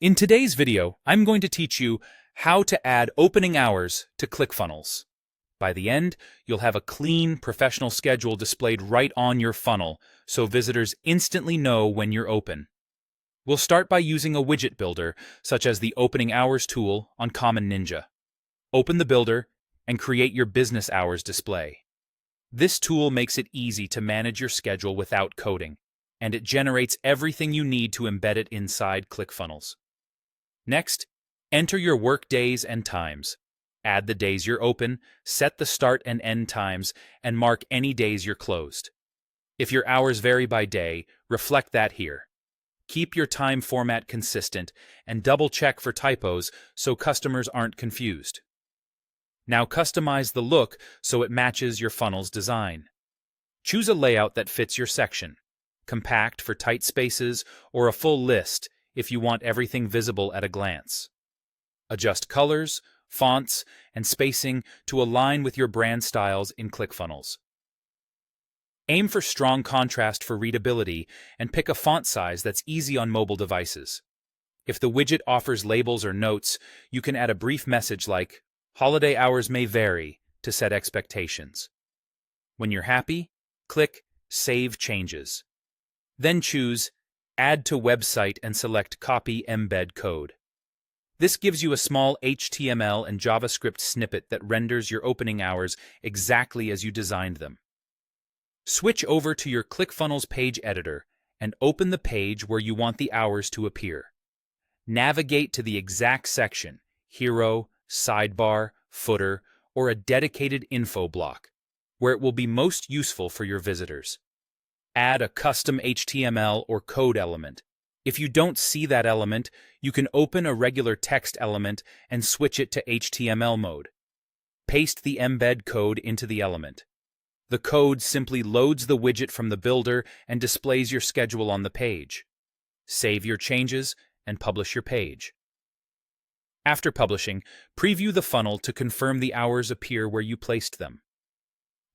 In today's video, I'm going to teach you how to add opening hours to ClickFunnels. By the end, you'll have a clean, professional schedule displayed right on your funnel, so visitors instantly know when you're open. We'll start by using a widget builder, such as the Opening Hours tool on Common Ninja. Open the builder and create your business hours display. This tool makes it easy to manage your schedule without coding, and it generates everything you need to embed it inside ClickFunnels. Next, enter your work days and times. Add the days you're open, set the start and end times, and mark any days you're closed. If your hours vary by day, reflect that here. Keep your time format consistent and double-check for typos so customers aren't confused. Now customize the look so it matches your funnel's design. Choose a layout that fits your section, compact for tight spaces or a full list if you want everything visible at a glance. Adjust colors, fonts, and spacing to align with your brand styles in ClickFunnels. Aim for strong contrast for readability and pick a font size that's easy on mobile devices. If the widget offers labels or notes, you can add a brief message like, "Holiday hours may vary," to set expectations. When you're happy, click Save Changes. Then choose Add to Website and select Copy Embed Code. This gives you a small HTML and JavaScript snippet that renders your opening hours exactly as you designed them. Switch over to your ClickFunnels page editor and open the page where you want the hours to appear. Navigate to the exact section, hero, sidebar, footer, or a dedicated info block, where it will be most useful for your visitors. Add a custom HTML or code element. If you don't see that element, you can open a regular text element and switch it to HTML mode. Paste the embed code into the element. The code simply loads the widget from the builder and displays your schedule on the page. Save your changes and publish your page. After publishing, preview the funnel to confirm the hours appear where you placed them.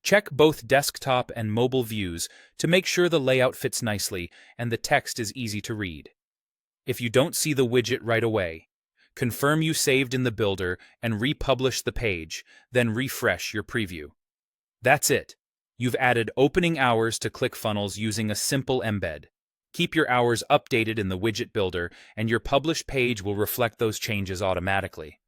Check both desktop and mobile views to make sure the layout fits nicely and the text is easy to read. If you don't see the widget right away, confirm you saved in the builder and republish the page, then refresh your preview. That's it. You've added opening hours to ClickFunnels using a simple embed. Keep your hours updated in the widget builder, and your published page will reflect those changes automatically.